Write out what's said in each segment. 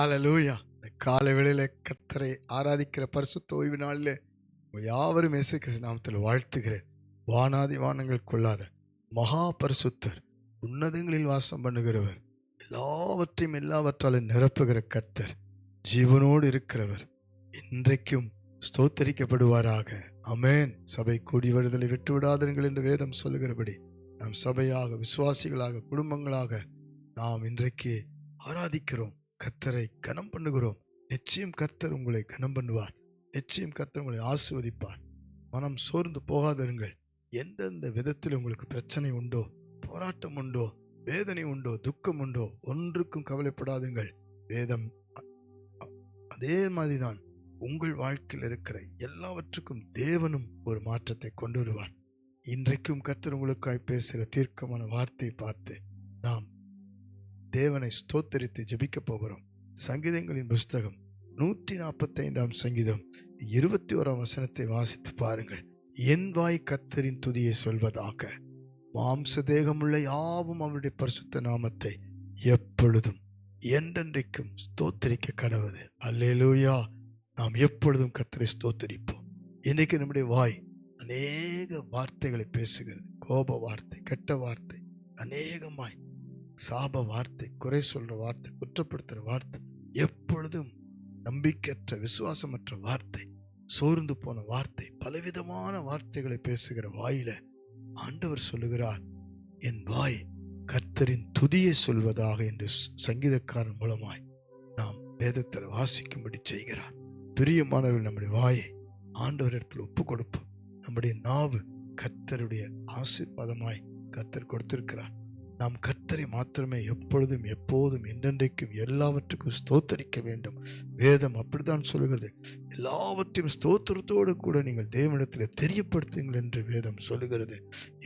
ஹல்லேலூயா. இந்த காலை வேளையில கர்த்தரை ஆராதிக்கிற பரிசுத்த ஓய்வு நாளில் யாவரும் இயேசு கிறிஸ்து நாமத்தில் வாழ்த்துகிறேன். வானாதி வானங்கள் கொள்ளாத மகா பரிசுத்தர், உன்னதங்களில் வாசம் பண்ணுகிறவர், எல்லாவற்றையும் எல்லாவற்றாலும் நிரப்புகிற கர்த்தர், ஜீவனோடு இருக்கிறவர், இன்றைக்கும் ஸ்தோத்தரிக்கப்படுவாராக. அமேன். சபை கூடி வருதலை விட்டு விடாதீர்கள் என்று வேதம் சொல்லுகிறபடி நாம் சபையாக, விசுவாசிகளாக, குடும்பங்களாக நாம் இன்றைக்கு ஆராதிக்கிறோம். கர்த்தரை கனம் பண்ணுகிறோம். நிச்சயம் கர்த்தர் உங்களை கனம் பண்ணுவார். நிச்சயம் கர்த்தர் உங்களை ஆசீர்வதிப்பார். மனம் சோர்ந்து போகாதிருங்கள். எந்தெந்த விதத்தில் உங்களுக்கு பிரச்சனை உண்டோ, போராட்டம் உண்டோ, வேதனை உண்டோ, துக்கம் உண்டோ, ஒன்றுக்கும் கவலைப்படாதுங்கள். வேதம் அதே மாதிரிதான் உங்கள் வாழ்க்கையில் இருக்கிற எல்லாவற்றுக்கும் தேவனும் ஒரு மாற்றத்தை கொண்டு வருவார். இன்றைக்கும் கர்த்தர் உங்களுக்காய் பேசுகிற தீர்க்கமான வார்த்தையை பார்த்து நாம் தேவனை ஸ்தோத்தரித்து ஜெபிக்க போகிறோம். சங்கீதங்களின் புஸ்தகம் 145 சங்கீதம் 21 வசனத்தை வாசித்து பாருங்கள். என் வாய் கர்த்தரின் துதியை சொல்வதாக, மாம்ச தேகமுள்ள யாவும் அவருடைய பரிசுத்த நாமத்தை எப்பொழுதும் என்றென்றைக்கும் ஸ்தோத்தரிக்க கடவது. அல்லேலூயா. நாம் எப்பொழுதும் கர்த்தரை ஸ்தோத்தரிப்போம். இன்னைக்கு நம்முடைய வாய் அநேக வார்த்தைகளை பேசுகிறது. கோப வார்த்தை, கெட்ட வார்த்தை, அநேகமாய் சாப வார்த்தை, குறை சொல்ற வார்த்தை, குற்றப்படுத்துற வார்த்தை, எப்பொழுதும் நம்பிக்கையற்ற விசுவாசமற்ற வார்த்தை, சோர்ந்து போன வார்த்தை, பலவிதமான வார்த்தைகளை பேசுகிற வாயில ஆண்டவர் சொல்லுகிறார், என் வாய் கர்த்தரின் துதியை சொல்வதாக என்று சங்கீதக்காரன் மூலமாய் நாம் வேதத்தில் வாசிக்கும்படி செய்கிறார். பிரியமானவர்கள், நம்முடைய வாயை ஆண்டவர் இடத்துல ஒப்பு கொடுப்போம். நம்முடைய நாவு கர்த்தருடைய ஆசீர்வாதமாய் கர்த்தர் கொடுத்திருக்கிறார். நாம் கர்த்தரை மாத்திரமே எப்பொழுதும் எப்போதும் என்றென்றைக்கும் எல்லாவற்றுக்கும் ஸ்தோத்தரிக்க வேண்டும். வேதம் அப்படித்தான் சொல்லுகிறது. எல்லாவற்றையும் ஸ்தோத்திரத்தோடு கூட நீங்கள் தேவனிடத்தில் தெரியப்படுத்துங்கள் என்று வேதம் சொல்லுகிறது.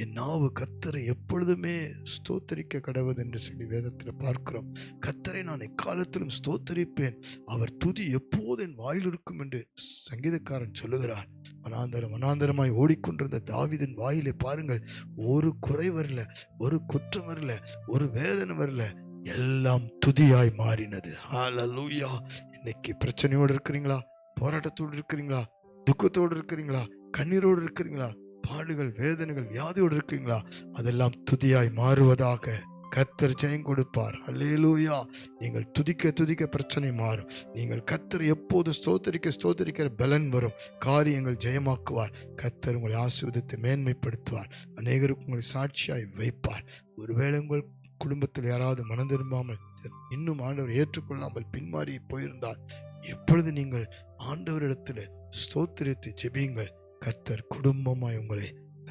என் நாவு கர்த்தரை எப்பொழுதுமே ஸ்தோத்தரிக்க கடவுது என்று சொல்லி வேதத்தில் பார்க்கிறோம். கர்த்தரை நான் எக்காலத்திலும் ஸ்தோத்தரிப்பேன், அவர் துதி எப்போது என் வாயில் இருக்கும் என்று சங்கீதக்காரன் சொல்லுகிறார். வனாந்தரமாய் ஓடிக்கொண்டிருந்த தாவீதின் வாயிலே பாருங்கள், ஒரு குறை வரல, ஒரு குற்றம் வரல, ஒரு வேதனை வரல, எல்லாம் துதியாய் மாறினது. ஹல்லேலூயா. இன்னைக்கு பிரச்சனையோடு இருக்கிறீங்களா? போராட்டத்தோடு இருக்கிறீங்களா? துக்கத்தோடு இருக்கிறீங்களா? கண்ணீரோடு இருக்கிறீங்களா? பாடுகள், வேதனைகள், வியாதியோடு இருக்கிறீங்களா? அதெல்லாம் துதியாய் மாறுவதாக. கர்த்தர் ஜெயம் கொடுப்பார். அல்லேலூயா. நீங்கள் துதிக்க துதிக்க பிரச்சனை மாறும். நீங்கள் கர்த்தர் எப்போது ஸ்தோத்தரிக்கிற பலன் வரும். காரியங்கள் ஜெயமாக்குவார். கர்த்தர் உங்களை ஆசீர்வதித்து மேன்மைப்படுத்துவார். அநேகருக்கு உங்களை சாட்சியாய் வைப்பார். ஒருவேளை உங்கள் குடும்பத்தில் யாராவது மனம் திரும்பாமல், இன்னும் ஆண்டவர் ஏற்றுக்கொள்ளாமல் பின்மாறி போயிருந்தால், இப்பொழுது நீங்கள் ஆண்டவரிடத்தில் ஸ்தோத்திரித்து ஜெபியுங்கள். கர்த்தர் குடும்பமாய் உங்களை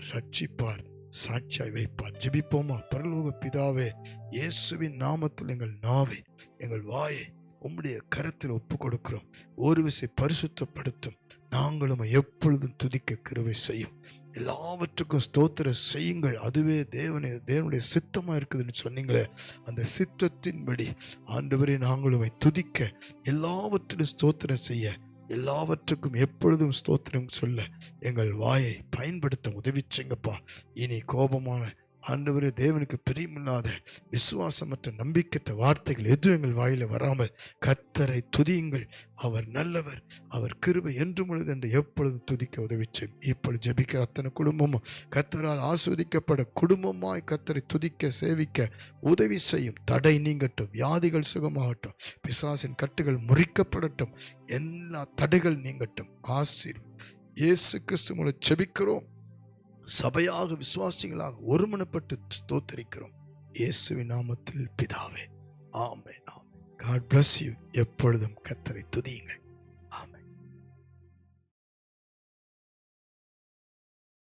ரட்சிப்பார், சாட்சியாய் வைப்பார். ஜெபிப்போமா? பரலோக பிதாவே, இயேசுவின் நாமத்தில் எங்கள் நாவை, எங்கள் வாயை உம்முடைய கரத்தில் ஒப்பு கொடுக்கிறோம். ஒரு விசை பரிசுத்தப்படுத்தும். நாங்களும் எப்பொழுதும் துதிக்க கிருபை செய்யும். எல்லாவற்றுக்கும் ஸ்தோத்திர செய்யுங்கள். அதுவே தேவனுடைய சித்தமா இருக்குதுன்னு சொன்னீங்களே, அந்த சித்தத்தின்படி ஆண்டவரே நாங்களும் துதிக்க, எல்லாவற்றிலும் ஸ்தோத்திரம் செய்ய, எல்லாவற்றுக்கும் எப்பொழுதும் ஸ்தோத்திரம் சொல்ல எங்கள் வாயை பயன்படுத்த உதவி செய்யுங்கப்பா. இனி கோபமான, ஆண்டவரே தேவனுக்கு பிரியமில்லாத, விசுவாசமற்ற, நம்பிக்கையற்ற வார்த்தைகள் எதுவும் எங்கள் வாயில வராமல் கர்த்தரை துதியுங்கள். அவர் நல்லவர், அவர் கிருபை என்றும் உள்ளது என்று எப்பொழுதும் துதிக்க உதவி செய்யும். இப்பொழுது ஜெபிக்கிற அத்தனை குடும்பமும் கர்த்தரால் ஆசீர்வதிக்கப்பட குடும்பமாய் கர்த்தரை துதிக்க சேவிக்க உதவி செய்யும். தடை நீங்கட்டும், வியாதிகள் சுகமாகட்டும், பிசாசின் கட்டுகள் முறிக்கப்படட்டும், எல்லா தடைகள் நீங்கட்டும். ஆசீர்வாதம் இயேசு கிறிஸ்து மூலம் ஜெபிக்கிறோம். சபையாக, விசுவாசிகளாக ஒருமனப்பட்டு ஸ்தோத்தரிக்கிறோம். இயேசுவின் நாமத்தில் பிதாவே. ஆமென். ஆமென். God bless you. எப்பொழுதும் கர்த்தரை துதியுங்கள்.